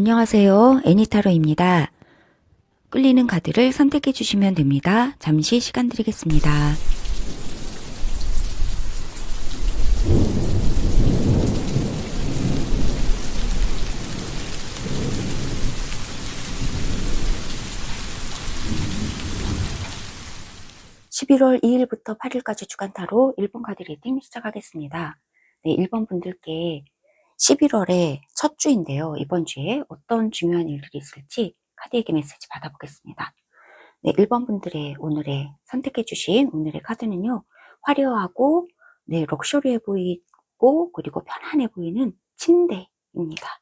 안녕하세요. 애니타로입니다. 끌리는 카드를 선택해 주시면 됩니다. 잠시 시간 드리겠습니다. (11월 2일부터 8일까지) 주간 타로 1번 카드 리딩 시작하겠습니다. 네, 1번 분들께 11월의 첫 주인데요. 이번 주에 어떤 중요한 일들이 있을지 카드에게 메시지 받아보겠습니다. 네, 1번 분들의 오늘의 선택해 주신 오늘의 카드는요. 화려하고 럭셔리해 보이고 그리고 편안해 보이는 침대입니다.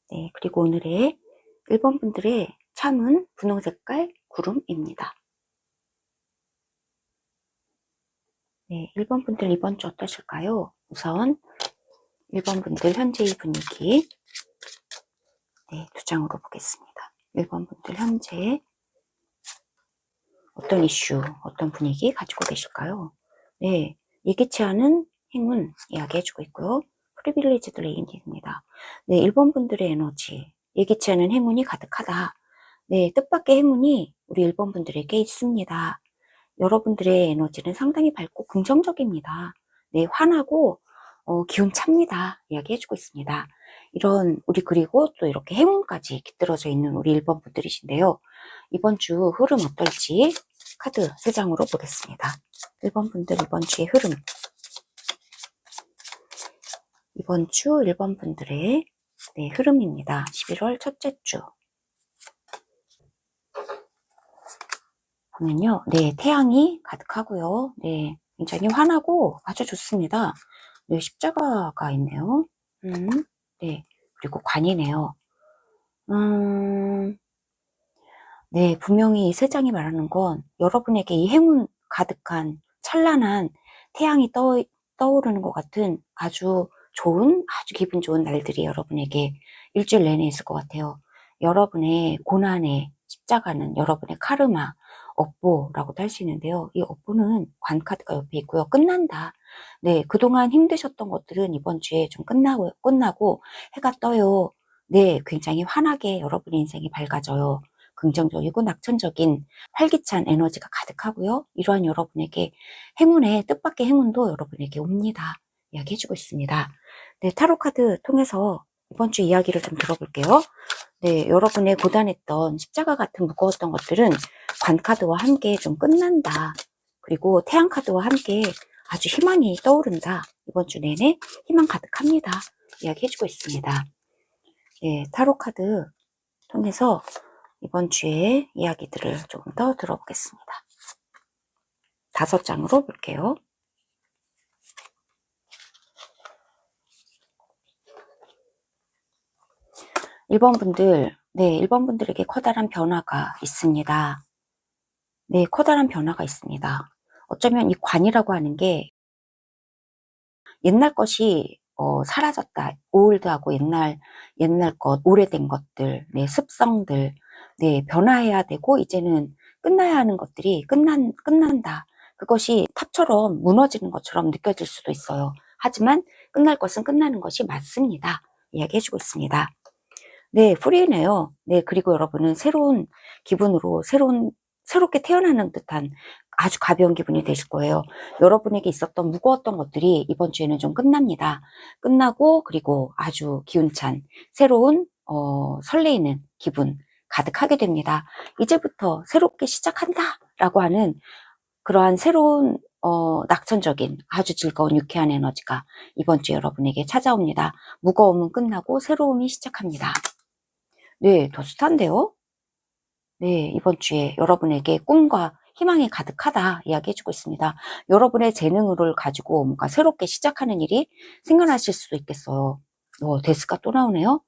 네, 그리고 오늘의 1번 분들의 참은 분홍 색깔 구름입니다. 네, 1번 분들 이번 주 어떠실까요? 우선 1번 분들 현재의 분위기 두 장으로 보겠습니다. 1번 분들 현재 어떤 이슈, 어떤 분위기 가지고 계실까요? 네, 예기치 않은 행운 이야기해주고 있고요. 프리빌리지드 레인입니다. 네, 1번 분들의 에너지, 예기치 않은 행운이 가득하다. 네, 뜻밖의 행운이 우리 1번 분들에게 있습니다. 여러분들의 에너지는 상당히 밝고 긍정적입니다. 네, 환하고 기운 찹니다. 이야기해주고 있습니다. 이런 그리고 또 이렇게 행운까지 깃들어져 있는 우리 1번 분들이신데요. 이번 주 흐름 어떨지 카드 3장으로 보겠습니다. 1번 분들 이번 주의 흐름. 이번 주 1번 분들의 흐름입니다. 11월 첫째 주. 보면요. 네, 태양이 가득하고요. 네, 굉장히 환하고 아주 좋습니다. 네, 십자가가 있네요. 네, 그리고 관이네요. 네, 분명히 이 3장이 말하는 건 여러분에게 이 행운 가득한 찬란한 태양이 떠오르는 것 같은 아주 기분 좋은 날들이 여러분에게 일주일 내내 있을 것 같아요. 여러분의 고난의 십자가는 여러분의 카르마, 업보라고도 할 수 있는데요. 이 업보는 관카드가 옆에 있고요. 끝난다. 네, 그동안 힘드셨던 것들은 이번 주에 좀 끝나고 해가 떠요. 네, 굉장히 환하게 여러분의 인생이 밝아져요. 긍정적이고 낙천적인 활기찬 에너지가 가득하고요. 이러한 여러분에게 뜻밖의 행운도 여러분에게 옵니다. 이야기해주고 있습니다. 네, 타로카드 통해서 이번 주 이야기를 좀 들어볼게요. 네, 여러분의 고단했던 십자가 같은 무거웠던 것들은 관카드와 함께 좀 끝난다. 그리고 태양카드와 함께 아주 희망이 떠오른다. 이번 주 내내 희망 가득합니다. 이야기해주고 있습니다. 네, 타로카드 통해서 이번 주에 이야기들을 조금 더 들어보겠습니다. 5장으로 볼게요. 1번 분들, 네, 1번 분들에게 커다란 변화가 있습니다. 네, 커다란 변화가 있습니다. 어쩌면 이 관이라고 하는 게 옛날 것이 사라졌다. 올드하고 옛날 것, 오래된 것들, 네, 습성들, 네, 변화해야 되고 이제는 끝나야 하는 것들이 끝난다. 그것이 탑처럼 무너지는 것처럼 느껴질 수도 있어요. 하지만 끝날 것은 끝나는 것이 맞습니다. 이야기해주고 있습니다. 네, 프리네요. 네, 그리고 여러분은 새로운 기분으로 새롭게 태어나는 듯한 아주 가벼운 기분이 되실 거예요. 여러분에게 있었던 무거웠던 것들이 이번 주에는 좀 끝납니다. 끝나고 그리고 아주 기운찬 새로운 설레이는 기분 가득하게 됩니다. 이제부터 새롭게 시작한다 라고 하는 그러한 새로운 낙천적인 아주 즐거운 유쾌한 에너지가 이번 주 여러분에게 찾아옵니다. 무거움은 끝나고 새로움이 시작합니다. 네, 더 숱한데요? 네, 이번 주에 여러분에게 꿈과 희망이 가득하다 이야기해주고 있습니다. 여러분의 재능을 가지고 뭔가 새롭게 시작하는 일이 생겨나실 수도 있겠어요. 데스가 또 나오네요.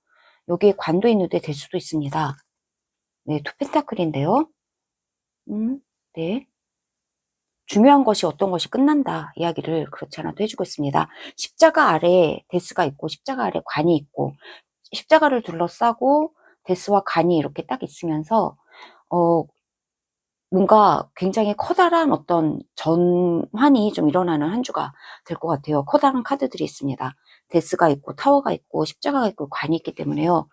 여기에 관도 있는데 될 수도 있습니다. 네, 투 펜타클인데요. 네. 중요한 것이 어떤 것이 끝난다 이야기를 그렇지 않아도 해주고 있습니다. 십자가 아래에 데스가 있고 십자가 아래 관이 있고 십자가를 둘러싸고 데스와 관이 이렇게 딱 있으면서 뭔가 굉장히 커다란 어떤 전환이 좀 일어나는 한 주가 될 것 같아요. 커다란 카드들이 있습니다. 데스가 있고 타워가 있고 십자가가 있고 관이 있기 때문에요.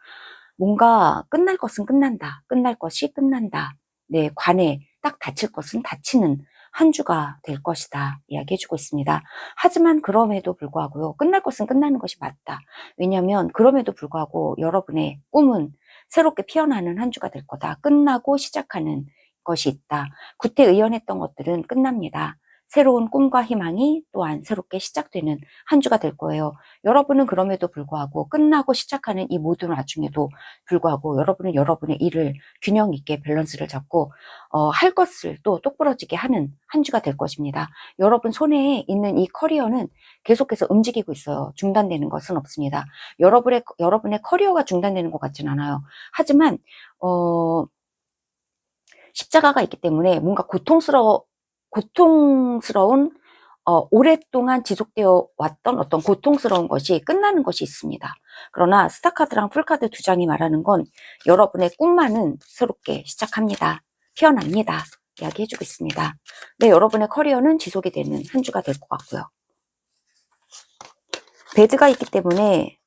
뭔가 끝날 것은 끝난다. 끝날 것이 끝난다. 네, 관에 딱 닫힐 것은 닫히는 한 주가 될 것이다. 이야기해주고 있습니다. 하지만 그럼에도 불구하고요. 끝날 것은 끝나는 것이 맞다. 왜냐하면 그럼에도 불구하고 여러분의 꿈은 새롭게 피어나는 한 주가 될 거다. 끝나고 시작하는 것이 있다. 구태의연했던 것들은 끝납니다. 새로운 꿈과 희망이 또한 새롭게 시작되는 한 주가 될 거예요. 여러분은 그럼에도 불구하고 끝나고 시작하는 이 모든 와중에도 불구하고 여러분은 여러분의 일을 균형 있게 밸런스를 잡고 할 것을 또 똑부러지게 하는 한 주가 될 것입니다. 여러분 손에 있는 이 커리어는 계속해서 움직이고 있어요. 중단되는 것은 없습니다. 여러분의 커리어가 중단되는 것 같진 않아요. 하지만 십자가가 있기 때문에 뭔가 고통스러운 오랫동안 지속되어 왔던 어떤 고통스러운 것이 끝나는 것이 있습니다. 그러나 스타카드랑 풀카드 두 장이 말하는 건 여러분의 꿈만은 새롭게 시작합니다. 피어납니다. 이야기해주고 있습니다. 네, 여러분의 커리어는 지속이 되는 한 주가 될 것 같고요. 배드가 있기 때문에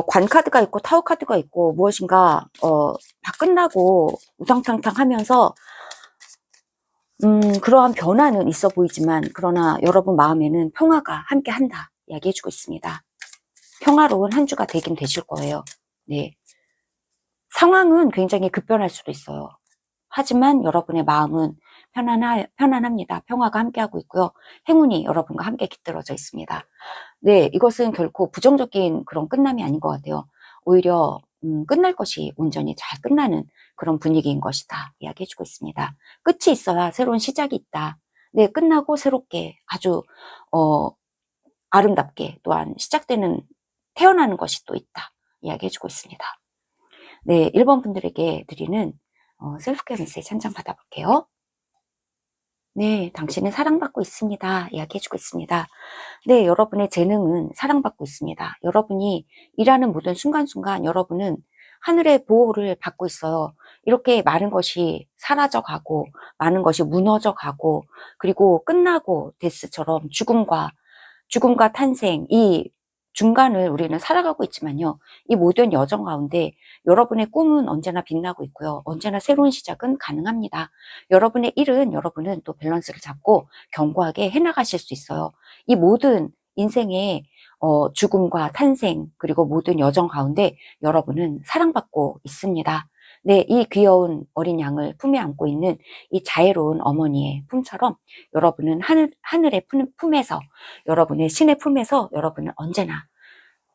관카드가 있고 타워카드가 있고 무엇인가 다 끝나고 우당탕탕 하면서 그러한 변화는 있어 보이지만 그러나 여러분 마음에는 평화가 함께한다 이야기해주고 있습니다. 평화로운 한 주가 되긴 되실 거예요. 네, 상황은 굉장히 급변할 수도 있어요. 하지만 여러분의 마음은 편안합니다. 평화가 함께하고 있고요. 행운이 여러분과 함께 깃들어져 있습니다. 네, 이것은 결코 부정적인 그런 끝남이 아닌 것 같아요. 오히려 끝날 것이 온전히 잘 끝나는 그런 분위기인 것이다. 이야기해주고 있습니다. 끝이 있어야 새로운 시작이 있다. 네, 끝나고 새롭게 아주 아름답게 또한 태어나는 것이 또 있다. 이야기해주고 있습니다. 네, 1번 분들에게 드리는 셀프케어 메시지 한 장 받아볼게요. 네, 당신은 사랑받고 있습니다. 이야기해주고 있습니다. 네, 여러분의 재능은 사랑받고 있습니다. 여러분이 일하는 모든 순간순간 여러분은 하늘의 보호를 받고 있어요. 이렇게 많은 것이 사라져가고 많은 것이 무너져가고 그리고 끝나고 데스처럼 죽음과 탄생 이 중간을 우리는 살아가고 있지만요. 이 모든 여정 가운데 여러분의 꿈은 언제나 빛나고 있고요. 언제나 새로운 시작은 가능합니다. 여러분의 일은 여러분은 또 밸런스를 잡고 견고하게 해나가실 수 있어요. 이 모든 인생의 죽음과 탄생 그리고 모든 여정 가운데 여러분은 사랑받고 있습니다. 네, 이 귀여운 어린 양을 품에 안고 있는 이 자애로운 어머니의 품처럼 여러분은 하늘의 품에서 여러분의 신의 품에서 여러분은 언제나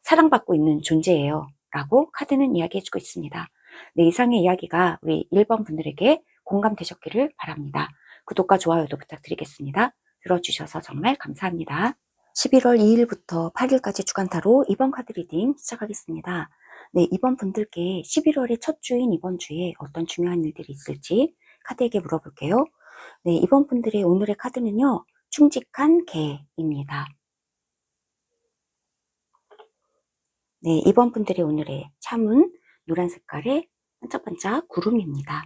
사랑받고 있는 존재예요. 라고 카드는 이야기해주고 있습니다. 네, 이상의 이야기가 우리 1번 분들에게 공감되셨기를 바랍니다. 구독과 좋아요도 부탁드리겠습니다. 들어주셔서 정말 감사합니다. 11월 2일부터 8일까지 주간타로 2번 카드 리딩 시작하겠습니다. 네, 이번 분들께 11월의 첫 주인 이번 주에 어떤 중요한 일들이 있을지 카드에게 물어볼게요. 네, 이번 분들의 오늘의 카드는요. 충직한 개입니다. 네, 이번 분들의 오늘의 참은 노란 색깔의 반짝반짝 구름입니다.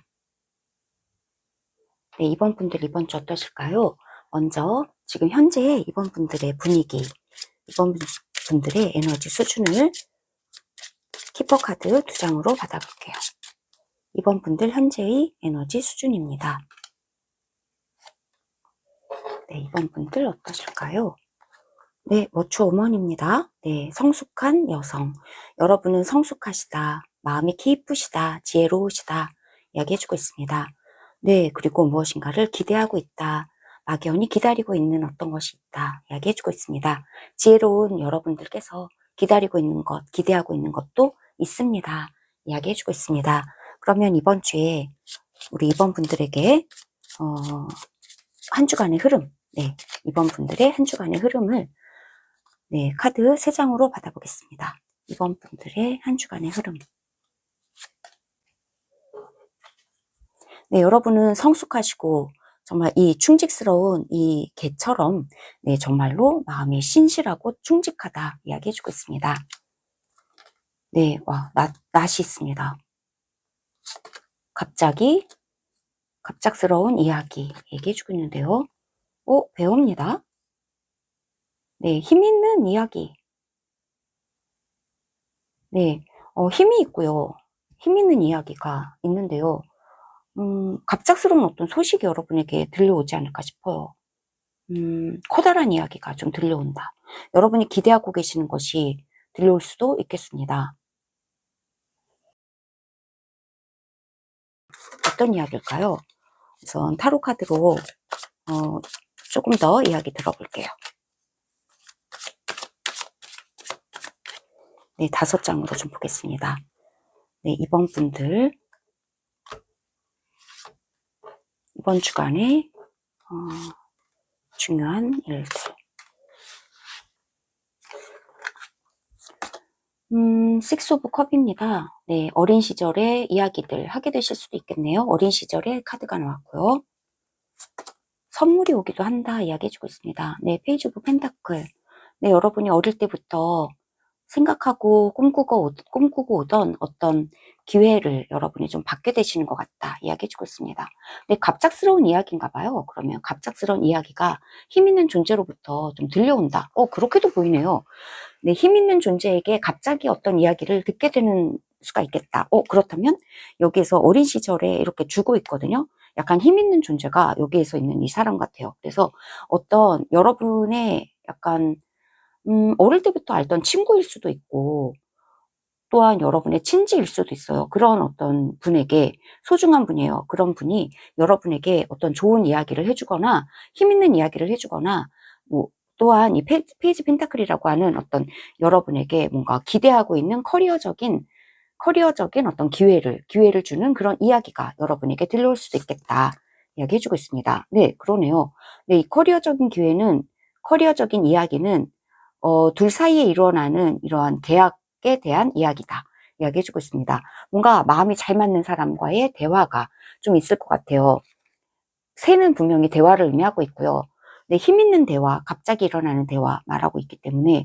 네, 이번 분들 이번 주 어떠실까요? 먼저 지금 현재의 이번 분들의 분위기, 이번 분들의 에너지 수준을 키퍼 카드 2장으로 받아볼게요. 이번 분들 현재의 에너지 수준입니다. 네, 이번 분들 어떠실까요? 네, 머추 오먼입니다. 네, 성숙한 여성. 여러분은 성숙하시다. 마음이 깊으시다. 지혜로우시다. 이야기해주고 있습니다. 네, 그리고 무엇인가를 기대하고 있다. 막연히 기다리고 있는 어떤 것이 있다. 이야기해주고 있습니다. 지혜로운 여러분들께서 기다리고 있는 것, 기대하고 있는 것도 있습니다. 이야기해주고 있습니다. 그러면 이번 주에 우리 이번 분들에게 한 주간의 흐름, 네, 이번 분들의 한 주간의 흐름을 네, 카드 3장으로 받아보겠습니다. 이번 분들의 한 주간의 흐름. 네, 여러분은 성숙하시고 정말 이 충직스러운 이 개처럼 네, 정말로 마음이 신실하고 충직하다 이야기해주고 있습니다. 네, 와, 낯이 있습니다. 갑작스러운 이야기 얘기해주고 있는데요. 배웁니다. 네, 힘 있는 이야기. 네, 힘이 있고요. 힘 있는 이야기가 있는데요. 갑작스러운 어떤 소식이 여러분에게 들려오지 않을까 싶어요. 커다란 이야기가 좀 들려온다. 여러분이 기대하고 계시는 것이 들려올 수도 있겠습니다. 어떤 이야기일까요? 우선 타로 카드로 조금 더 이야기 들어볼게요. 네, 5장으로 좀 보겠습니다. 네, 이번 분들 이번 주간에 중요한 일들. 식스 오브 컵입니다. 네, 어린 시절의 이야기들 하게 되실 수도 있겠네요. 어린 시절의 카드가 나왔고요. 선물이 오기도 한다 이야기해주고 있습니다. 네, 페이지 오브 펜타클. 네, 여러분이 어릴 때부터 생각하고 꿈꾸고 오던 어떤 기회를 여러분이 좀 받게 되시는 것 같다 이야기해주고 있습니다. 네, 갑작스러운 이야기인가 봐요. 그러면 갑작스러운 이야기가 힘 있는 존재로부터 좀 들려온다. 그렇게도 보이네요. 네, 힘 있는 존재에게 갑자기 어떤 이야기를 듣게 되는 수가 있겠다. 그렇다면 여기에서 어린 시절에 이렇게 주고 있거든요. 약간 힘 있는 존재가 여기에서 있는 이 사람 같아요. 그래서 어떤 여러분의 약간 어릴 때부터 알던 친구일 수도 있고 또한 여러분의 친지일 수도 있어요. 그런 어떤 분에게 소중한 분이에요. 그런 분이 여러분에게 어떤 좋은 이야기를 해주거나 힘 있는 이야기를 해주거나 뭐 또한 이 페이지 펜타클이라고 하는 어떤 여러분에게 뭔가 기대하고 있는 커리어적인 어떤 기회를 주는 그런 이야기가 여러분에게 들려올 수도 있겠다. 이야기해주고 있습니다. 네, 그러네요. 네, 이 커리어적인 이야기는 둘 사이에 일어나는 이러한 대학에 대한 이야기다. 이야기해주고 있습니다. 뭔가 마음이 잘 맞는 사람과의 대화가 좀 있을 것 같아요. 새는 분명히 대화를 의미하고 있고요. 네, 힘 있는 대화, 갑자기 일어나는 대화 말하고 있기 때문에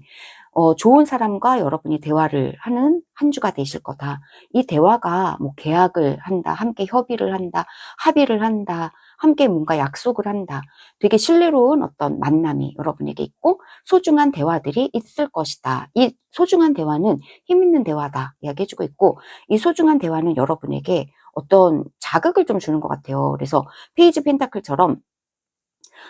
좋은 사람과 여러분이 대화를 하는 한 주가 되실 거다. 이 대화가 뭐 계약을 한다, 함께 협의를 한다, 합의를 한다, 함께 뭔가 약속을 한다. 되게 신뢰로운 어떤 만남이 여러분에게 있고 소중한 대화들이 있을 것이다. 이 소중한 대화는 힘 있는 대화다 이야기해주고 있고 이 소중한 대화는 여러분에게 어떤 자극을 좀 주는 것 같아요. 그래서 페이지 펜타클처럼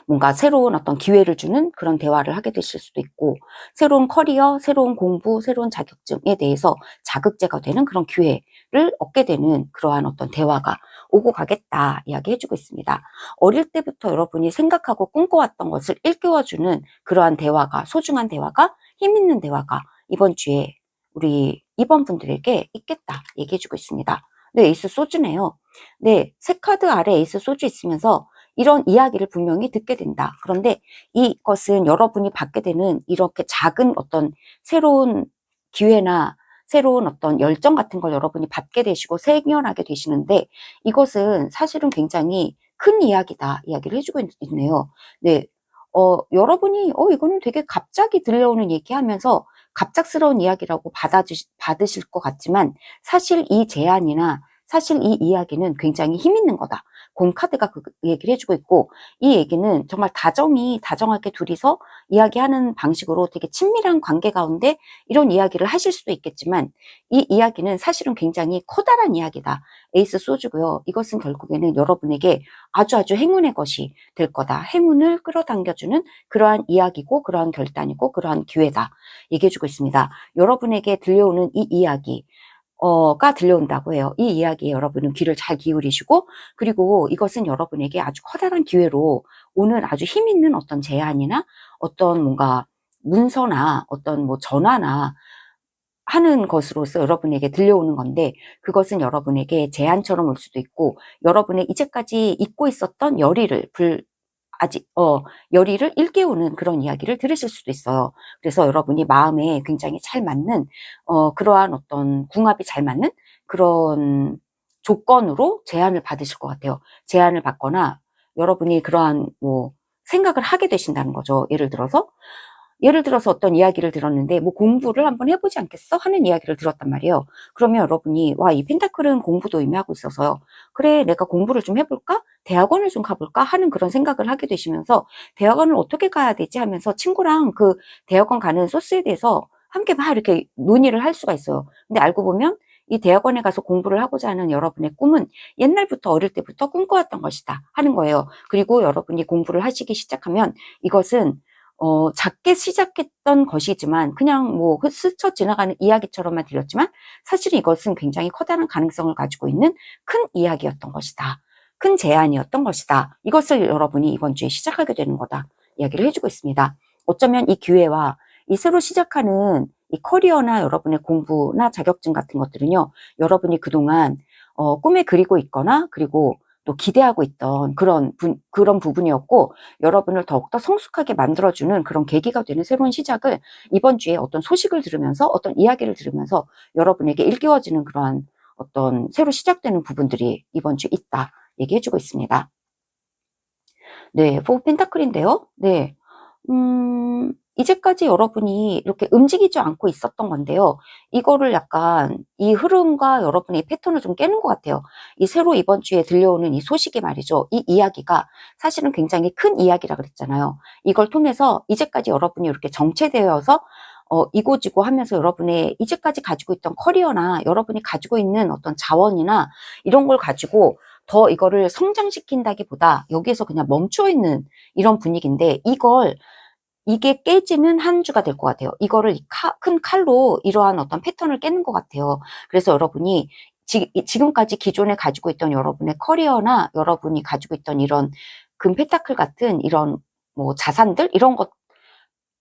뭔가 새로운 어떤 기회를 주는 그런 대화를 하게 되실 수도 있고 새로운 커리어, 새로운 공부, 새로운 자격증에 대해서 자극제가 되는 그런 기회를 얻게 되는 그러한 어떤 대화가 오고 가겠다 이야기해주고 있습니다. 어릴 때부터 여러분이 생각하고 꿈꿔왔던 것을 일깨워주는 그러한 대화가 소중한 대화가 힘 있는 대화가 이번 주에 우리 이번 분들에게 있겠다 얘기해주고 있습니다. 네, 에이스 소주네요. 네, 새 카드 아래 에이스 소주 있으면서 이런 이야기를 분명히 듣게 된다. 그런데 이것은 여러분이 받게 되는 이렇게 작은 어떤 새로운 기회나 새로운 어떤 열정 같은 걸 여러분이 받게 되시고 생겨나게 되시는데 이것은 사실은 굉장히 큰 이야기다. 이야기를 해주고 있네요. 네. 여러분이, 이거는 되게 갑자기 들려오는 얘기하면서 갑작스러운 이야기라고 받으실 것 같지만 사실 이 제안이나 사실 이 이야기는 굉장히 힘 있는 거다. 곰카드가 그 얘기를 해주고 있고 이 얘기는 정말 다정하게 둘이서 이야기하는 방식으로 되게 친밀한 관계 가운데 이런 이야기를 하실 수도 있겠지만 이 이야기는 사실은 굉장히 커다란 이야기다. 에이스 소주고요. 이것은 결국에는 여러분에게 아주 행운의 것이 될 거다. 행운을 끌어당겨주는 그러한 이야기고 그러한 결단이고 그러한 기회다. 얘기해주고 있습니다. 여러분에게 들려오는 이 이야기 가 들려온다고 해요. 이 이야기에 여러분은 귀를 잘 기울이시고 그리고 이것은 여러분에게 아주 커다란 기회로 오는 아주 힘 있는 어떤 제안이나 어떤 뭔가 문서나 어떤 뭐 전화나 하는 것으로서 여러분에게 들려오는 건데 그것은 여러분에게 제안처럼 올 수도 있고 여러분의 이제까지 잊고 있었던 열의를 일깨우는 그런 이야기를 들으실 수도 있어요. 그래서 여러분이 마음에 굉장히 잘 맞는 그러한 어떤 궁합이 잘 맞는 그런 조건으로 제안을 받으실 것 같아요. 제안을 받거나 여러분이 그러한 뭐 생각을 하게 되신다는 거죠. 예를 들어서 예를 들어서 어떤 이야기를 들었는데 뭐 공부를 한번 해보지 않겠어? 하는 이야기를 들었단 말이에요. 그러면 여러분이 와, 이 펜타클은 공부도 의미하고 있어서요. 그래, 내가 공부를 좀 해볼까? 대학원을 좀 가볼까? 하는 그런 생각을 하게 되시면서 대학원을 어떻게 가야 되지? 하면서 친구랑 그 대학원 가는 소스에 대해서 함께 막 이렇게 논의를 할 수가 있어요. 근데 알고 보면 이 대학원에 가서 공부를 하고자 하는 여러분의 꿈은 옛날부터 어릴 때부터 꿈꿔왔던 것이다 하는 거예요. 그리고 여러분이 공부를 하시기 시작하면 이것은 작게 시작했던 것이지만 그냥 뭐 스쳐 지나가는 이야기처럼만 들렸지만 사실은 이것은 굉장히 커다란 가능성을 가지고 있는 큰 이야기였던 것이다. 큰 제안이었던 것이다. 이것을 여러분이 이번 주에 시작하게 되는 거다. 이야기를 해주고 있습니다. 어쩌면 이 기회와 이 새로 시작하는 이 커리어나 여러분의 공부나 자격증 같은 것들은요, 여러분이 그동안 꿈에 그리고 있거나 그리고 또 기대하고 있던 그런 부분이었고, 여러분을 더욱더 성숙하게 만들어주는 그런 계기가 되는 새로운 시작을 이번 주에 어떤 소식을 들으면서 어떤 이야기를 들으면서 여러분에게 일깨워지는 그러한 어떤 새로 시작되는 부분들이 이번 주에 있다 얘기해주고 있습니다. 네, 포 펜타클인데요. 네. 이제까지 여러분이 이렇게 움직이지 않고 있었던 건데요. 이거를 약간 이 흐름과 여러분의 패턴을 좀 깨는 것 같아요. 이 새로 이번 주에 들려오는 이 소식이 말이죠. 이 이야기가 사실은 굉장히 큰 이야기라 그랬잖아요. 이걸 통해서 이제까지 여러분이 이렇게 정체되어서 이고지고 하면서 여러분의 이제까지 가지고 있던 커리어나 여러분이 가지고 있는 어떤 자원이나 이런 걸 가지고 더 이거를 성장시킨다기보다 여기에서 그냥 멈춰 있는 이런 분위기인데, 이게 깨지는 한 주가 될 것 같아요. 이거를 큰 칼로 이러한 어떤 패턴을 깨는 것 같아요. 그래서 여러분이 지금까지 기존에 가지고 있던 여러분의 커리어나 여러분이 가지고 있던 이런 금 펜타클 같은 이런 뭐 자산들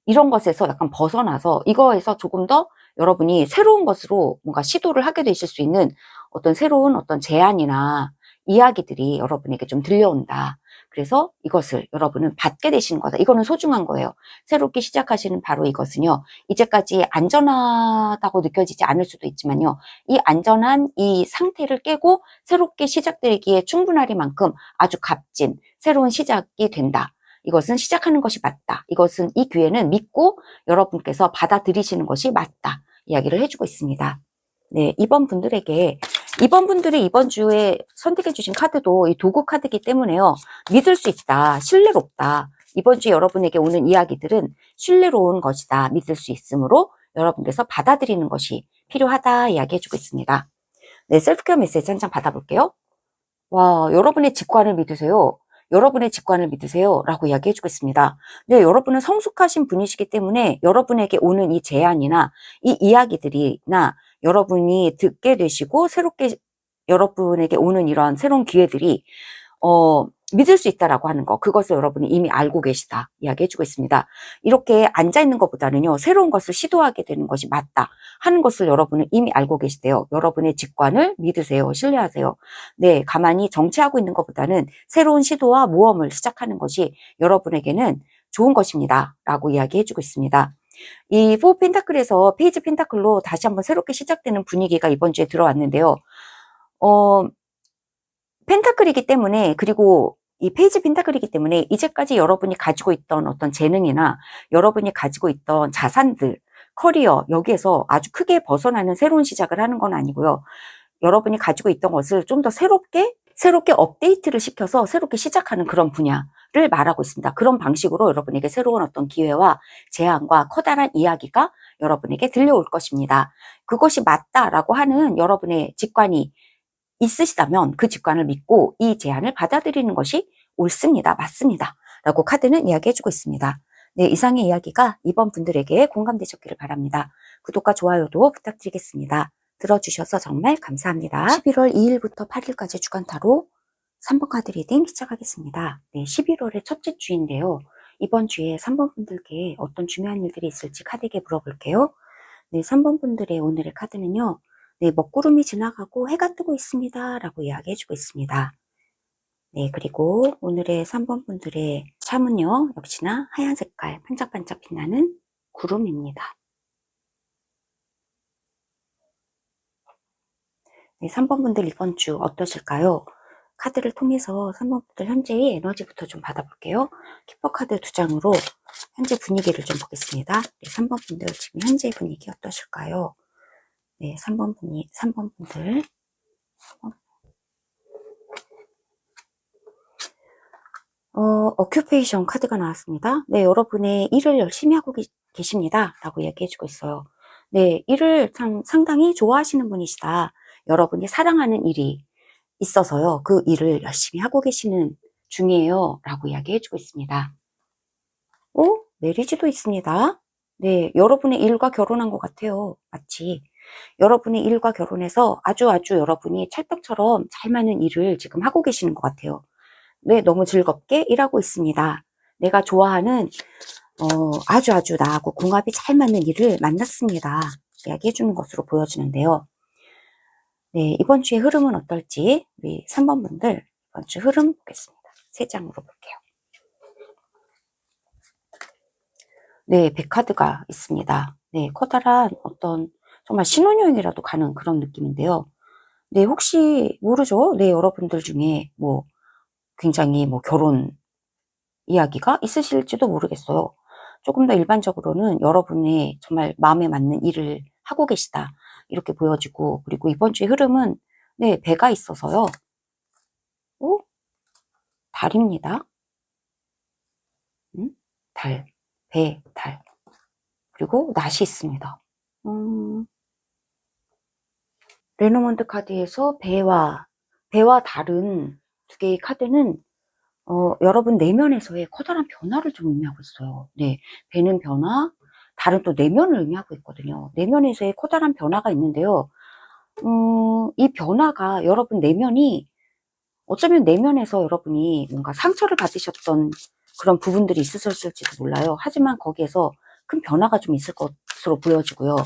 이런 것에서 약간 벗어나서 이거에서 조금 더 여러분이 새로운 것으로 뭔가 시도를 하게 되실 수 있는 어떤 새로운 어떤 제안이나 이야기들이 여러분에게 좀 들려온다. 그래서 이것을 여러분은 받게 되시는 거다. 이거는 소중한 거예요. 새롭게 시작하시는 바로 이것은요, 이제까지 안전하다고 느껴지지 않을 수도 있지만요, 이 안전한 이 상태를 깨고 새롭게 시작되기에 충분하리만큼 아주 값진 새로운 시작이 된다. 이것은 시작하는 것이 맞다. 이것은 이 기회는 믿고 여러분께서 받아들이시는 것이 맞다. 이야기를 해주고 있습니다. 네, 이번 분들이 이번 주에 선택해 주신 카드도 이 도구 카드이기 때문에요. 믿을 수 있다. 신뢰롭다. 이번 주에 여러분에게 오는 이야기들은 신뢰로운 것이다. 믿을 수 있으므로 여러분께서 받아들이는 것이 필요하다. 이야기해 주고 있습니다. 네, 셀프케어 메시지 한 장 받아볼게요. 와, 여러분의 직관을 믿으세요. 여러분의 직관을 믿으세요. 라고 이야기해주고 있습니다. 네, 여러분은 성숙하신 분이시기 때문에 여러분에게 오는 이 제안이나 이 이야기들이나 여러분이 듣게 되시고 새롭게 여러분에게 오는 이러한 새로운 기회들이 믿을 수 있다라고 하는 거, 그것을 여러분이 이미 알고 계시다 이야기해주고 있습니다. 이렇게 앉아있는 것보다는요, 새로운 것을 시도하게 되는 것이 맞다 하는 것을 여러분은 이미 알고 계시대요. 여러분의 직관을 믿으세요. 신뢰하세요. 네, 가만히 정체하고 있는 것보다는 새로운 시도와 모험을 시작하는 것이 여러분에게는 좋은 것입니다 라고 이야기해주고 있습니다. 이 포 펜타클에서 페이지 펜타클로 다시 한번 새롭게 시작되는 분위기가 이번 주에 들어왔는데요. 펜타클이기 때문에, 그리고 이 페이지 펜타클이기 때문에 이제까지 여러분이 가지고 있던 어떤 재능이나 여러분이 가지고 있던 자산들, 커리어, 여기에서 아주 크게 벗어나는 새로운 시작을 하는 건 아니고요. 여러분이 가지고 있던 것을 좀 더 새롭게 업데이트를 시켜서 새롭게 시작하는 그런 분야를 말하고 있습니다. 그런 방식으로 여러분에게 새로운 어떤 기회와 제안과 커다란 이야기가 여러분에게 들려올 것입니다. 그것이 맞다라고 하는 여러분의 직관이 있으시다면 그 직관을 믿고 이 제안을 받아들이는 것이 옳습니다. 맞습니다. 라고 카드는 이야기해주고 있습니다. 네, 이상의 이야기가 이번 분들에게 공감되셨기를 바랍니다. 구독과 좋아요도 부탁드리겠습니다. 들어주셔서 정말 감사합니다. 11월 2일부터 8일까지 주간 타로 3번 카드 리딩 시작하겠습니다. 네, 11월의 첫째 주인데요. 이번 주에 3번 분들께 어떤 중요한 일들이 있을지 카드에게 물어볼게요. 네, 3번 분들의 오늘의 카드는요. 네, 먹구름이 지나가고 해가 뜨고 있습니다. 라고 이야기해주고 있습니다. 네, 그리고 오늘의 3번 분들의 참은요. 역시나 하얀 색깔 반짝반짝 빛나는 구름입니다. 네, 3번 분들 이번 주 어떠실까요? 카드를 통해서 3번 분들 현재의 에너지부터 좀 받아볼게요. 키퍼 카드 2장으로 현재 분위기를 좀 보겠습니다. 네, 3번 분들 지금 현재 분위기 어떠실까요? 네, 3번 분들. 어큐페이션 카드가 나왔습니다. 네, 여러분의 일을 열심히 하고 계십니다. 라고 얘기해주고 있어요. 네, 일을 상당히 좋아하시는 분이시다. 여러분이 사랑하는 일이 있어서요. 그 일을 열심히 하고 계시는 중이에요. 라고 이야기해주고 있습니다. 메리지도 있습니다. 네, 여러분의 일과 결혼한 것 같아요. 마치. 여러분의 일과 결혼해서 아주 여러분이 찰떡처럼 잘 맞는 일을 지금 하고 계시는 것 같아요. 네, 너무 즐겁게 일하고 있습니다. 내가 좋아하는 아주 나하고 궁합이 잘 맞는 일을 만났습니다. 이야기해 주는 것으로 보여지는데요. 네, 이번 주의 흐름은 어떨지 우리 3번 분들 이번 주 흐름 보겠습니다. 3장으로 볼게요. 네, 100카드가 있습니다. 네, 커다란 어떤 정말 신혼여행이라도 가는 그런 느낌인데요. 네, 혹시 모르죠? 네, 여러분들 중에 뭐 굉장히 뭐 결혼 이야기가 있으실지도 모르겠어요. 조금 더 일반적으로는 여러분의 정말 마음에 맞는 일을 하고 계시다. 이렇게 보여지고, 그리고 이번 주의 흐름은, 네, 배가 있어서요. 달입니다. 달, 배, 달. 그리고 낫이 있습니다. 레노먼드 카드에서 배와 달은 두 개의 카드는 여러분 내면에서의 커다란 변화를 좀 의미하고 있어요. 네, 배는 변화, 달은 또 내면을 의미하고 있거든요. 내면에서의 커다란 변화가 있는데요. 이 변화가 여러분 내면이 어쩌면 내면에서 여러분이 뭔가 상처를 받으셨던 그런 부분들이 있으셨을지도 몰라요. 하지만 거기에서 큰 변화가 좀 있을 것으로 보여지고요.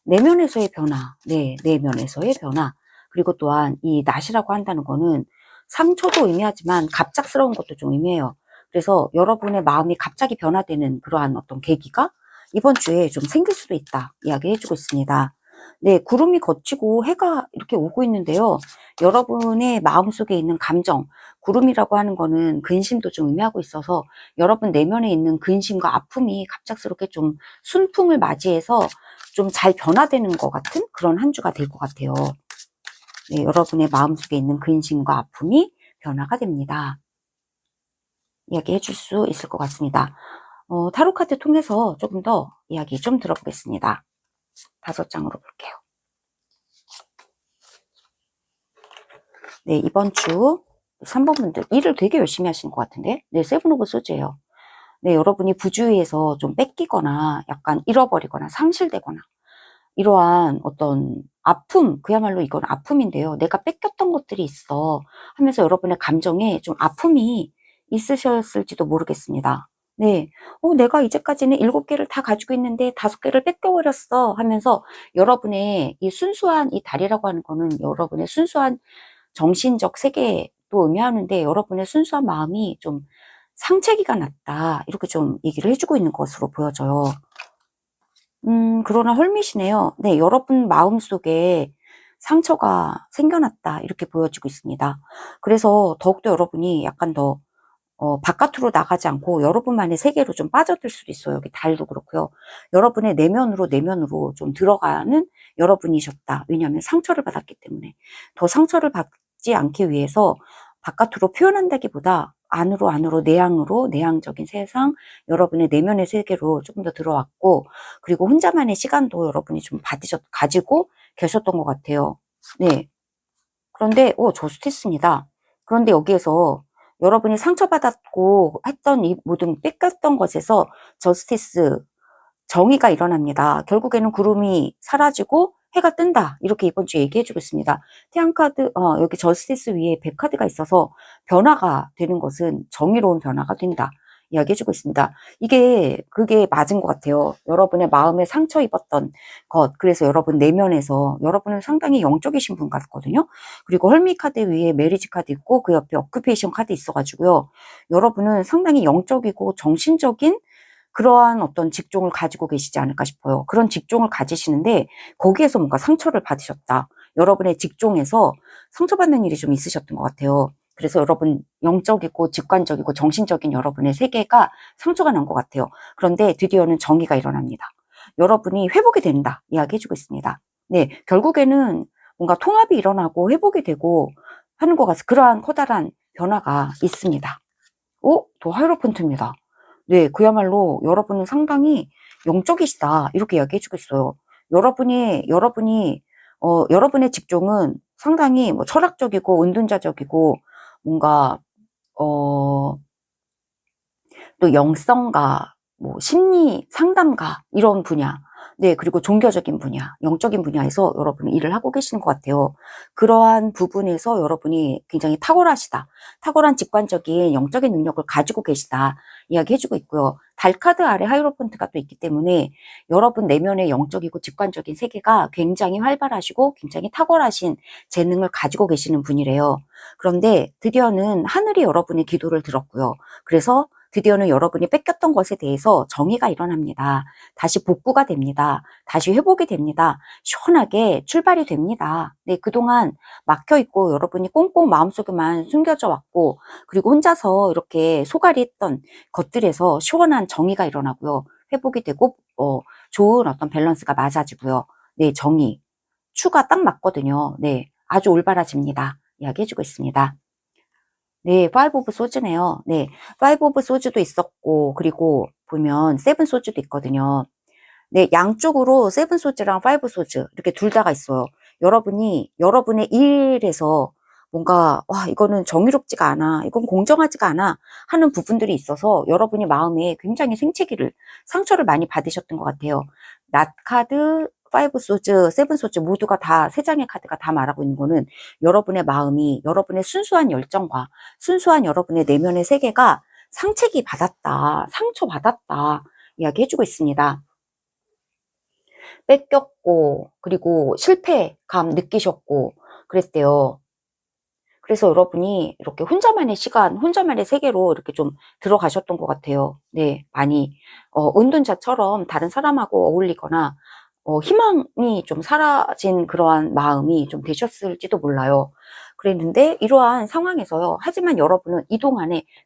내면에서의 변화, 네, 내면에서의 변화. 그리고 또한 이 낫이라고 한다는 거는 상처도 의미하지만 갑작스러운 것도 좀 의미해요. 그래서 여러분의 마음이 갑자기 변화되는 그러한 어떤 계기가 이번 주에 좀 생길 수도 있다 이야기해주고 있습니다. 네, 구름이 걷히고 해가 이렇게 오고 있는데요. 여러분의 마음속에 있는 감정, 구름이라고 하는 거는 근심도 좀 의미하고 있어서 여러분 내면에 있는 근심과 아픔이 갑작스럽게 좀 순풍을 맞이해서 좀 잘 변화되는 것 같은 그런 한 주가 될 것 같아요. 네, 여러분의 마음속에 있는 근심과 아픔이 변화가 됩니다. 이야기해 줄 수 있을 것 같습니다. 타로 카드 통해서 조금 더 이야기 좀 들어보겠습니다. 5장으로 볼게요. 네, 이번 주 3번 분들 일을 되게 열심히 하시는 것 같은데, 네, 세븐 오브 소즈예요. 네, 여러분이 부주의해서 좀 뺏기거나 약간 잃어버리거나 상실되거나 이러한 어떤 아픔, 그야말로 이건 아픔인데요. 내가 뺏겼던 것들이 있어 하면서 여러분의 감정에 좀 아픔이 있으셨을지도 모르겠습니다. 네, 내가 이제까지는 7개를 다 가지고 있는데 5개를 뺏겨버렸어 하면서 여러분의 이 순수한 이 달이라고 하는 거는 여러분의 순수한 정신적 세계도 의미하는데 여러분의 순수한 마음이 좀 상체기가 났다. 이렇게 좀 얘기를 해주고 있는 것으로 보여져요. 그러나 헐밋이네요. 네, 여러분 마음속에 상처가 생겨났다. 이렇게 보여지고 있습니다. 그래서 더욱더 여러분이 약간 더 바깥으로 나가지 않고 여러분만의 세계로 좀 빠져들 수도 있어요. 여기 달도 그렇고요. 여러분의 내면으로 좀 들어가는 여러분이셨다. 왜냐하면 상처를 받았기 때문에. 더 상처를 받지 않기 위해서 바깥으로 표현한다기보다 안으로 내향적인 세상, 여러분의 내면의 세계로 조금 더 들어왔고, 그리고 혼자만의 시간도 여러분이 좀 가지고 계셨던 것 같아요. 네. 그런데 저스티스입니다. 그런데 여기에서 여러분이 상처받았고 했던 이 모든 뺏겼던 것에서 저스티스, 정의가 일어납니다. 결국에는 구름이 사라지고 해가 뜬다. 이렇게 이번 주에 얘기해주고 있습니다. 태양카드, 여기 저스티스 위에 100카드가 있어서 변화가 되는 것은 정의로운 변화가 된다. 이야기해주고 있습니다. 그게 맞은 것 같아요. 여러분의 마음에 상처 입었던 것, 그래서 여러분 내면에서 여러분은 상당히 영적이신 분 같거든요. 그리고 헐미 카드 위에 메리지 카드 있고 그 옆에 어큐페이션 카드 있어가지고요. 여러분은 상당히 영적이고 정신적인 그러한 어떤 직종을 가지고 계시지 않을까 싶어요. 그런 직종을 가지시는데 거기에서 뭔가 상처를 받으셨다. 여러분의 직종에서 상처받는 일이 좀 있으셨던 것 같아요. 그래서 여러분 영적이고 직관적이고 정신적인 여러분의 세계가 상처가 난 것 같아요. 그런데 드디어는 정의가 일어납니다. 여러분이 회복이 된다 이야기해주고 있습니다. 네, 결국에는 뭔가 통합이 일어나고 회복이 되고 하는 것 같아서 그러한 커다란 변화가 있습니다. 더 하이로펀트입니다. 네, 그야말로 여러분은 상당히 영적이시다 이렇게 이야기해주고 있어요. 여러분의 직종은 상당히 뭐 철학적이고 은둔자적이고 뭔가 어, 또 영성가, 뭐 심리 상담가 이런 분야, 네, 그리고 종교적인 분야, 영적인 분야에서 여러분이 일을 하고 계시는 것 같아요. 그러한 부분에서 여러분이 굉장히 탁월하시다, 탁월한 직관적인 영적인 능력을 가지고 계시다 이야기해주고 있고요. 달 카드 아래 하이로펀트가 또 있기 때문에 여러분 내면의 영적이고 직관적인 세계가 굉장히 활발하시고 굉장히 탁월하신 재능을 가지고 계시는 분이래요. 그런데 드디어는 하늘이 여러분의 기도를 들었고요. 그래서 드디어는 여러분이 뺏겼던 것에 대해서 정의가 일어납니다. 다시 복구가 됩니다. 다시 회복이 됩니다. 시원하게 출발이 됩니다. 네, 그동안 막혀있고 여러분이 꽁꽁 마음속에만 숨겨져 왔고 그리고 혼자서 이렇게 소갈이 했던 것들에서 시원한 정의가 일어나고요. 회복이 되고 좋은 어떤 밸런스가 맞아지고요. 네, 정의. 추가 딱 맞거든요. 네, 아주 올바라집니다. 이야기해주고 있습니다. 네, 파이브 오브 소즈네요. 네, 파이브 오브 소즈도 있었고, 그리고 보면 세븐 소즈도 있거든요. 네, 양쪽으로 세븐 소즈랑 파이브 소즈 이렇게 둘 다가 있어요. 여러분이 여러분의 일에서 뭔가 와 이거는 정의롭지가 않아, 이건 공정하지가 않아 하는 부분들이 있어서 여러분이 마음에 굉장히 상처를 많이 받으셨던 것 같아요. 낫 카드, 파이브 소즈, 세븐 소즈 모두가 다 세 장의 카드가 다 말하고 있는 거는 여러분의 마음이 여러분의 순수한 열정과 순수한 여러분의 내면의 세계가 상처 받았다 이야기해주고 있습니다. 뺏겼고 그리고 실패감 느끼셨고 그랬대요. 그래서 여러분이 이렇게 혼자만의 시간, 혼자만의 세계로 이렇게 좀 들어가셨던 것 같아요. 네, 많이 은둔자처럼 다른 사람하고 어울리거나 희망이 좀 사라진 그러한 마음이 좀 되셨을지도 몰라요. 그랬는데 이러한 상황에서요. 하지만 여러분은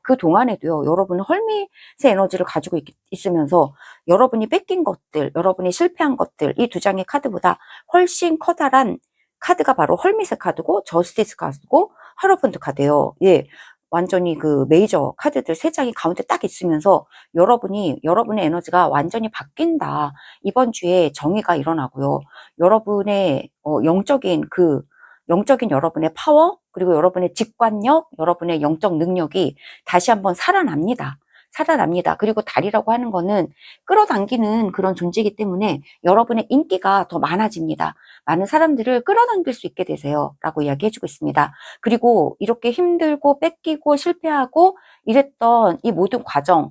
그 동안에도요. 여러분은 헐밋의 에너지를 가지고 있으면서 여러분이 뺏긴 것들, 여러분이 실패한 것들, 이 두 장의 카드보다 훨씬 커다란 카드가 바로 헐밋의 카드고 저스티스 카드고 하로펀트 카드예요. 예. 완전히 그 메이저 카드들 세 장이 가운데 딱 있으면서 여러분의 에너지가 완전히 바뀐다. 이번 주에 정의가 일어나고요. 여러분의 영적인 여러분의 파워, 그리고 여러분의 직관력, 여러분의 영적 능력이 다시 한번 살아납니다. 그리고 달이라고 하는 거는 끌어당기는 그런 존재이기 때문에 여러분의 인기가 더 많아집니다. 많은 사람들을 끌어당길 수 있게 되세요. 라고 이야기해주고 있습니다. 그리고 이렇게 힘들고 뺏기고 실패하고 이랬던 이 모든 과정,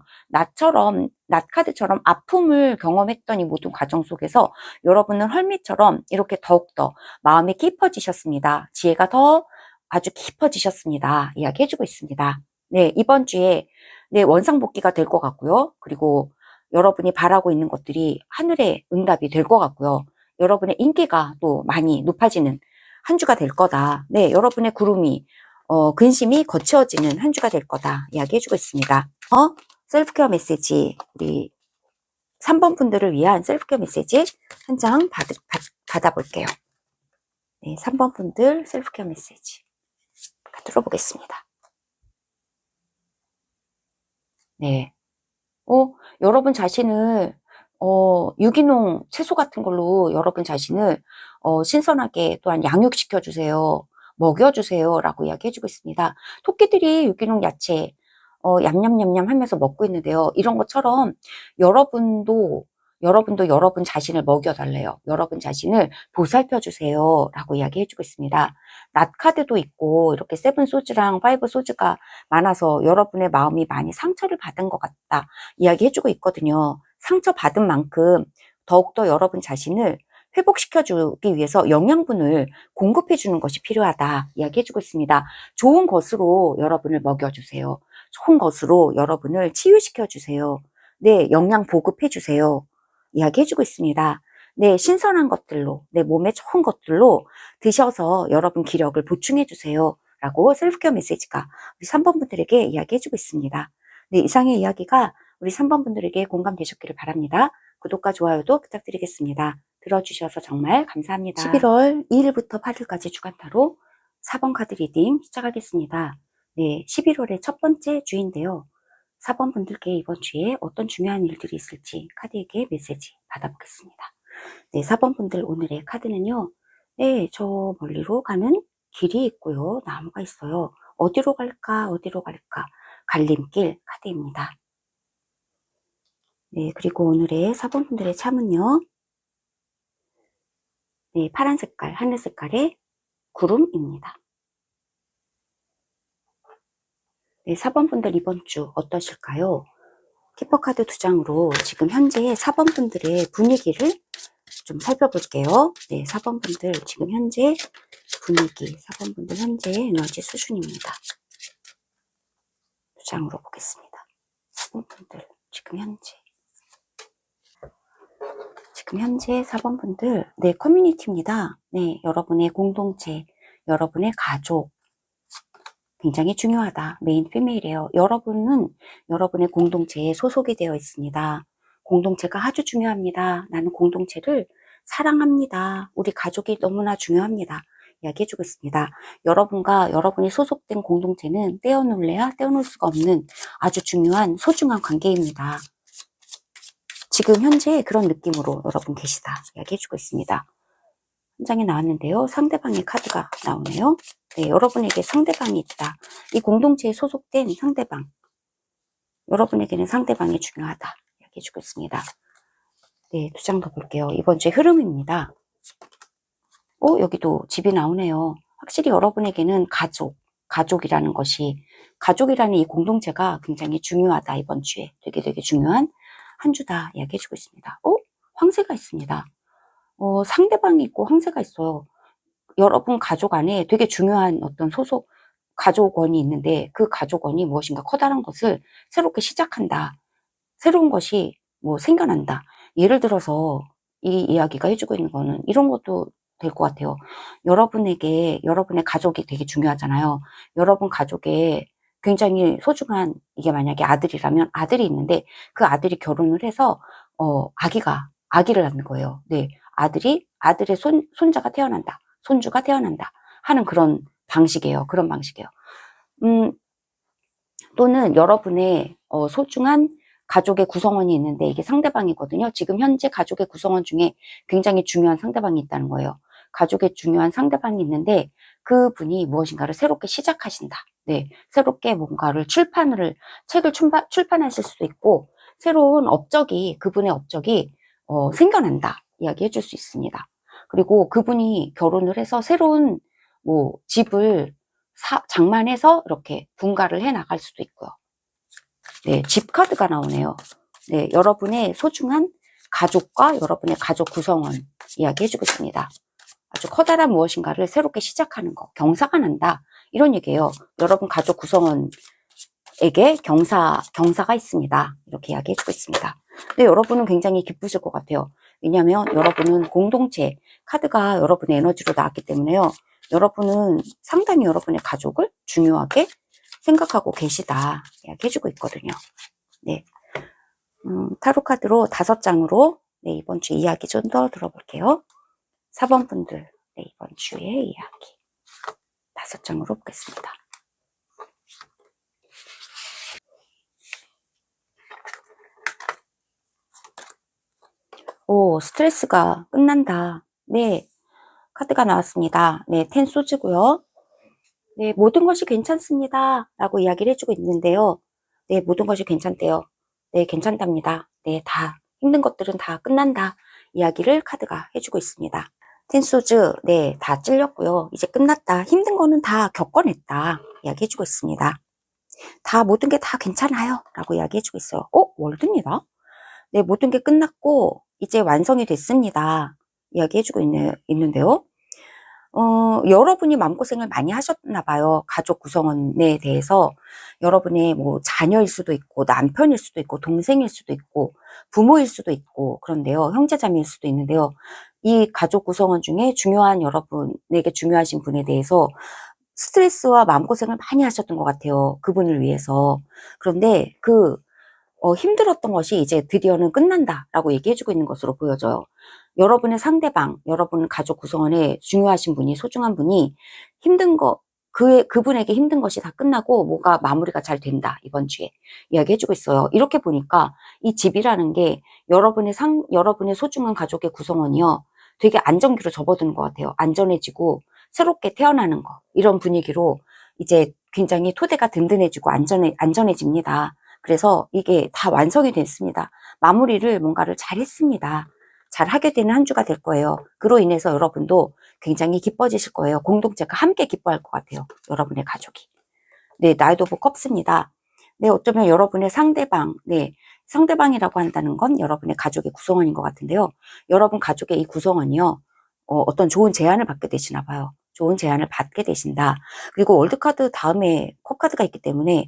낫카드처럼 아픔을 경험했던 이 모든 과정 속에서 여러분은 헐미처럼 이렇게 더욱더 마음이 깊어지셨습니다. 지혜가 더 아주 깊어지셨습니다. 이야기해주고 있습니다. 네, 이번 주에 네, 원상복귀가 될 것 같고요. 그리고 여러분이 바라고 있는 것들이 하늘의 응답이 될 것 같고요. 여러분의 인기가 또 많이 높아지는 한 주가 될 거다. 네, 여러분의 근심이 거치어지는 한 주가 될 거다. 이야기해주고 있습니다. 셀프케어 메시지, 우리 3번 분들을 위한 셀프케어 메시지 한 장 받아볼게요. 네, 3번 분들 셀프케어 메시지 들어보겠습니다. 네. 여러분 자신을 유기농 채소 같은 걸로 여러분 자신을 신선하게 또한 양육시켜 주세요. 먹여 주세요. 라고 이야기해주고 있습니다. 토끼들이 유기농 야채 얌얌얌얌 하면서 먹고 있는데요. 이런 것처럼 여러분도 여러분 자신을 먹여달래요. 여러분 자신을 보살펴 주세요. 라고 이야기해주고 있습니다. 낫 카드도 있고 이렇게 세븐 소즈랑 파이브 소즈가 많아서 여러분의 마음이 많이 상처를 받은 것 같다. 이야기해주고 있거든요. 상처받은 만큼 더욱더 여러분 자신을 회복시켜주기 위해서 영양분을 공급해주는 것이 필요하다. 이야기해주고 있습니다. 좋은 것으로 여러분을 먹여주세요. 좋은 것으로 여러분을 치유시켜주세요. 네, 영양 보급해주세요. 이야기해주고 있습니다. 네, 신선한 것들로, 내 몸에 좋은 것들로 드셔서 여러분 기력을 보충해주세요. 라고 셀프케어 메시지가 우리 3번 분들에게 이야기해주고 있습니다. 네, 이상의 이야기가 우리 3번 분들에게 공감되셨기를 바랍니다. 구독과 좋아요도 부탁드리겠습니다. 들어주셔서 정말 감사합니다. 11월 2일부터 8일까지 주간타로 4번 카드 리딩 시작하겠습니다. 네, 11월의 첫 번째 주인데요. 4번 분들께 이번 주에 어떤 중요한 일들이 있을지 카드에게 메시지 받아보겠습니다. 네, 4번 분들 오늘의 카드는요. 네, 저 멀리로 가는 길이 있고요. 나무가 있어요. 어디로 갈까? 어디로 갈까? 갈림길 카드입니다. 네, 그리고 오늘의 4번 분들의 참은요. 네, 파란 색깔, 하늘 색깔의 구름입니다. 네, 4번 분들 이번 주 어떠실까요? 키퍼 카드 2장으로 지금 현재 4번 분들의 분위기를 좀 살펴볼게요. 네, 4번 분들 지금 현재 분위기, 4번 분들 현재 에너지 수준입니다. 2장으로 보겠습니다. 4번 분들 지금 현재 4번 분들, 네, 커뮤니티입니다. 네, 여러분의 공동체, 여러분의 가족, 굉장히 중요하다. 메인 피메일이에요. 여러분은 여러분의 공동체에 소속이 되어 있습니다. 공동체가 아주 중요합니다. 나는 공동체를 사랑합니다. 우리 가족이 너무나 중요합니다. 이야기해주고 있습니다. 여러분과 여러분이 소속된 공동체는 떼어놓을래야 떼어놓을 수가 없는 아주 중요한 소중한 관계입니다. 지금 현재 그런 느낌으로 여러분 계시다. 이야기해주고 있습니다. 한 장이 나왔는데요. 상대방의 카드가 나오네요. 네, 여러분에게 상대방이 있다. 이 공동체에 소속된 상대방. 여러분에게는 상대방이 중요하다. 이야기해주고 있습니다. 네, 2장 더 볼게요. 이번 주의 흐름입니다. 여기도 집이 나오네요. 확실히 여러분에게는 가족이라는 것이, 가족이라는 이 공동체가 굉장히 중요하다. 이번 주에 되게 중요한 한 주다. 이야기해주고 있습니다. 황새가 있습니다. 상대방이 있고 황새가 있어요. 여러분 가족 안에 되게 중요한 어떤 소속 가족원이 있는데 그 가족원이 무엇인가 커다란 것을 새롭게 시작한다. 새로운 것이 뭐 생겨난다. 예를 들어서 이 이야기가 해주고 있는 거는 이런 것도 될 것 같아요. 여러분에게 여러분의 가족이 되게 중요하잖아요. 여러분 가족에 굉장히 소중한, 이게 만약에 아들이라면 아들이 있는데 그 아들이 결혼을 해서 아기를 낳는 거예요. 네, 아들의 손자가 태어난다. 손주가 태어난다 하는 그런 방식이에요. 그런 방식이에요. 또는 여러분의 소중한 가족의 구성원이 있는데 이게 상대방이거든요. 지금 현재 가족의 구성원 중에 굉장히 중요한 상대방이 있다는 거예요. 가족의 중요한 상대방이 있는데 그분이 무엇인가를 새롭게 시작하신다. 네, 새롭게 뭔가를 책을 출판하실 수도 있고 새로운 그분의 업적이 생겨난다. 이야기해 줄 수 있습니다. 그리고 그분이 결혼을 해서 새로운 집을 장만해서 이렇게 분가를 해 나갈 수도 있고요. 네, 집 카드가 나오네요. 네, 여러분의 소중한 가족과 여러분의 가족 구성원 이야기해주고 있습니다. 아주 커다란 무엇인가를 새롭게 시작하는 거, 경사가 난다. 이런 얘기예요. 여러분 가족 구성원에게 경사가 있습니다. 이렇게 이야기해주고 있습니다. 근데 여러분은 굉장히 기쁘실 것 같아요. 왜냐하면 여러분은 공동체, 카드가 여러분의 에너지로 나왔기 때문에요. 여러분은 상당히 여러분의 가족을 중요하게 생각하고 계시다. 이야기해주고 있거든요. 네. 타로 카드로 5장으로 네, 이번 주 이야기 좀 더 들어볼게요. 4번 분들, 네, 이번 주의 이야기 5장으로 보겠습니다. 스트레스가 끝난다. 네, 카드가 나왔습니다. 네, 10 소즈고요. 네, 모든 것이 괜찮습니다. 라고 이야기를 해주고 있는데요. 네, 모든 것이 괜찮대요. 네, 괜찮답니다. 네, 힘든 것들은 다 끝난다. 이야기를 카드가 해주고 있습니다. 텐소즈, 네, 다 찔렸고요. 이제 끝났다. 힘든 거는 다 겪어냈다. 이야기해주고 있습니다. 모든 게 다 괜찮아요. 라고 이야기해주고 있어요. 월드입니다. 네, 모든 게 끝났고, 이제 완성이 됐습니다. 이야기해주고 있는데요. 여러분이 마음고생을 많이 하셨나 봐요. 가족 구성원에 대해서. 여러분의 자녀일 수도 있고, 남편일 수도 있고, 동생일 수도 있고, 부모일 수도 있고, 그런데요. 형제자매일 수도 있는데요. 이 가족 구성원 중에 여러분에게 중요하신 분에 대해서 스트레스와 마음고생을 많이 하셨던 것 같아요. 그분을 위해서. 그런데 힘들었던 것이 이제 드디어는 끝난다라고 얘기해주고 있는 것으로 보여져요. 여러분의 상대방, 여러분 가족 구성원에 중요하신 분이, 소중한 분이 힘든 거, 그분에게 힘든 것이 다 끝나고 뭐가 마무리가 잘 된다, 이번 주에. 이야기해주고 있어요. 이렇게 보니까 이 집이라는 게 여러분의 소중한 가족의 구성원이요. 되게 안정기로 접어드는 것 같아요. 안전해지고 새롭게 태어나는 거. 이런 분위기로 이제 굉장히 토대가 든든해지고 안전해집니다. 그래서 이게 다 완성이 됐습니다. 마무리를 뭔가를 잘 했습니다. 잘 하게 되는 한 주가 될 거예요. 그로 인해서 여러분도 굉장히 기뻐지실 거예요. 공동체가 함께 기뻐할 것 같아요. 여러분의 가족이. 네, 나이도 오브 컵스입니다. 네, 어쩌면 여러분의 상대방, 네, 상대방이라고 한다는 건 여러분의 가족의 구성원인 것 같은데요. 여러분 가족의 이 구성원이요, 어떤 좋은 제안을 받게 되시나 봐요. 좋은 제안을 받게 되신다. 그리고 월드카드 다음에 컵카드가 있기 때문에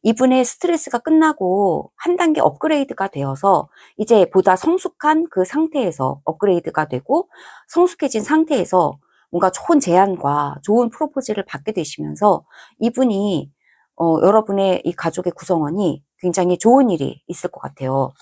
이분의 스트레스가 끝나고 한 단계 업그레이드가 되어서 이제 보다 성숙한 그 상태에서 업그레이드가 되고 성숙해진 상태에서 뭔가 좋은 제안과 좋은 프로포즈를 받게 되시면서 이분이 여러분의 이 가족의 구성원이 굉장히 좋은 일이 있을 것 같아요.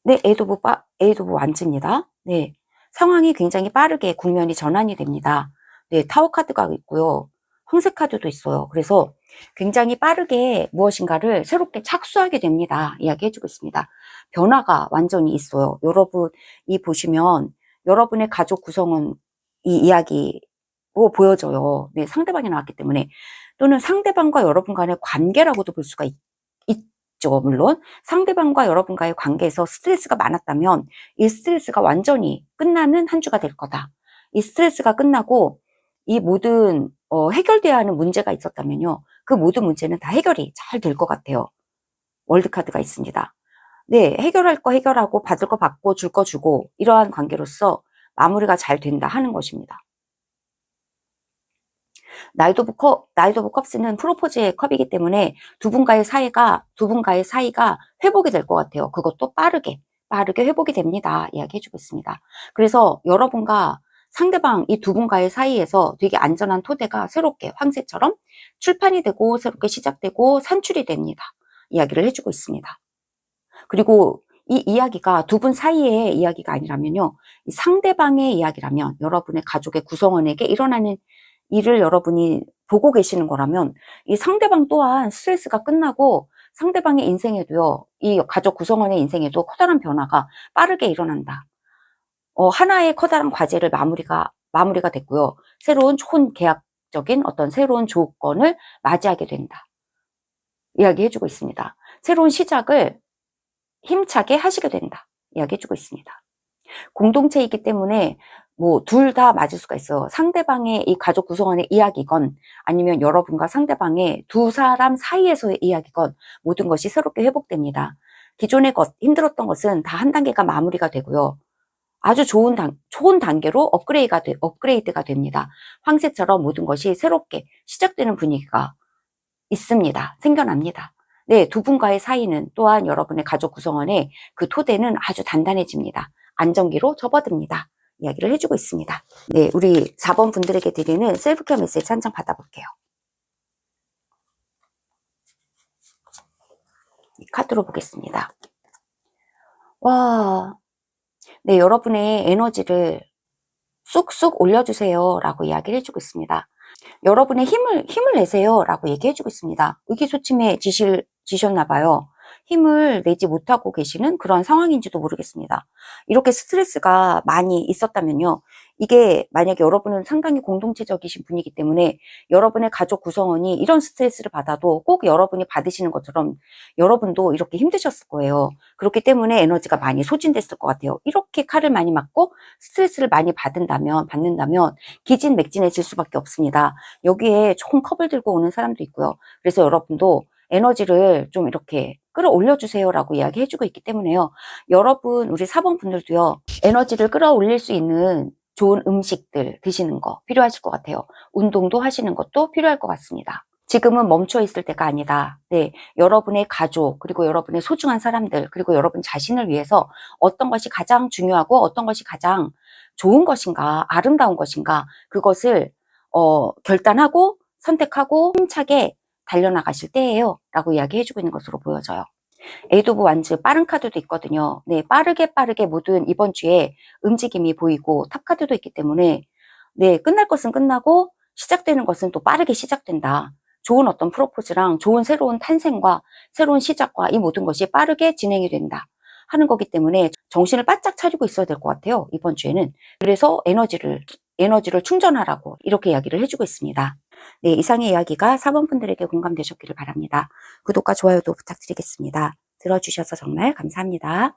네, 에이드 오브 완즈입니다. 네, 상황이 굉장히 빠르게 국면이 전환이 됩니다. 네, 타워 카드가 있고요. 황새 카드도 있어요. 그래서 굉장히 빠르게 무엇인가를 새롭게 착수하게 됩니다. 이야기해주고 있습니다. 변화가 완전히 있어요. 여러분이 보시면 여러분의 가족 구성원 이 이야기로 보여져요. 네, 상대방이 나왔기 때문에. 또는 상대방과 여러분 간의 관계라고도 볼 수가 있죠. 물론 상대방과 여러분과의 관계에서 스트레스가 많았다면 이 스트레스가 완전히 끝나는 한 주가 될 거다. 이 스트레스가 끝나고 이 모든 해결돼야 하는 문제가 있었다면요. 그 모든 문제는 다 해결이 잘 될 것 같아요. 월드카드가 있습니다. 네, 해결할 거 해결하고 받을 거 받고 줄 거 주고 이러한 관계로서 마무리가 잘 된다 하는 것입니다. 나이트 오브 컵스는 프로포즈의 컵이기 때문에 두 분과의 사이가 회복이 될 것 같아요. 그것도 빠르게 회복이 됩니다. 이야기해주고 있습니다. 그래서 여러분과 상대방 이 두 분과의 사이에서 되게 안전한 토대가 새롭게 황새처럼 출판이 되고 새롭게 시작되고 산출이 됩니다. 이야기를 해주고 있습니다. 그리고 이 이야기가 두 분 사이의 이야기가 아니라면요. 이 상대방의 이야기라면 여러분의 가족의 구성원에게 일어나는 일을 여러분이 보고 계시는 거라면 이 상대방 또한 스트레스가 끝나고 상대방의 인생에도요. 이 가족 구성원의 인생에도 커다란 변화가 빠르게 일어난다. 하나의 커다란 과제를 마무리가 됐고요. 새로운 좋은 계약적인 어떤 새로운 조건을 맞이하게 된다. 이야기해주고 있습니다. 새로운 시작을 힘차게 하시게 된다. 이야기해주고 있습니다. 공동체이기 때문에 뭐 둘 다 맞을 수가 있어요. 상대방의 이 가족 구성원의 이야기건 아니면 여러분과 상대방의 두 사람 사이에서의 이야기건 모든 것이 새롭게 회복됩니다. 기존의 힘들었던 것은 다 한 단계가 마무리가 되고요. 아주 좋은 단계로 업그레이드가 됩니다. 황새처럼 모든 것이 새롭게 시작되는 분위기가 있습니다. 생겨납니다. 네, 두 분과의 사이는 또한 여러분의 가족 구성원의 그 토대는 아주 단단해집니다. 안정기로 접어듭니다. 이야기를 해주고 있습니다. 네, 우리 4번 분들에게 드리는 셀프케어 메시지 한 장 받아볼게요. 이 카드로 보겠습니다. 와, 네, 여러분의 에너지를 쑥쑥 올려주세요 라고 이야기를 해주고 있습니다. 여러분의 힘을 내세요 라고 얘기해주고 있습니다. 의기소침해지셨나 봐요. 힘을 내지 못하고 계시는 그런 상황인지도 모르겠습니다. 이렇게 스트레스가 많이 있었다면요. 이게 만약에 여러분은 상당히 공동체적이신 분이기 때문에 여러분의 가족 구성원이 이런 스트레스를 받아도 꼭 여러분이 받으시는 것처럼 여러분도 이렇게 힘드셨을 거예요. 그렇기 때문에 에너지가 많이 소진됐을 것 같아요. 이렇게 칼을 많이 맞고 스트레스를 많이 받는다면 기진맥진해질 수밖에 없습니다. 여기에 좋은 컵을 들고 오는 사람도 있고요. 그래서 여러분도 에너지를 좀 이렇게 끌어올려주세요 라고 이야기해주고 있기 때문에요. 여러분 우리 4번 분들도요. 에너지를 끌어올릴 수 있는 좋은 음식들 드시는 거 필요하실 것 같아요. 운동도 하시는 것도 필요할 것 같습니다. 지금은 멈춰 있을 때가 아니다. 네, 여러분의 가족 그리고 여러분의 소중한 사람들 그리고 여러분 자신을 위해서 어떤 것이 가장 중요하고 어떤 것이 가장 좋은 것인가 아름다운 것인가 그것을 결단하고 선택하고 힘차게 달려나가실 때예요 라고 이야기해주고 있는 것으로 보여져요. 에이드 오브 완즈 빠른 카드도 있거든요. 네, 빠르게 모든 이번 주에 움직임이 보이고 탑 카드도 있기 때문에 네, 끝날 것은 끝나고 시작되는 것은 또 빠르게 시작된다. 좋은 어떤 프로포즈랑 좋은 새로운 탄생과 새로운 시작과 이 모든 것이 빠르게 진행이 된다 하는 거기 때문에 정신을 바짝 차리고 있어야 될 것 같아요, 이번 주에는. 그래서 에너지를 충전하라고 이렇게 이야기를 해주고 있습니다. 네, 이상의 이야기가 4번 분들에게 공감되셨기를 바랍니다. 구독과 좋아요도 부탁드리겠습니다. 들어주셔서 정말 감사합니다.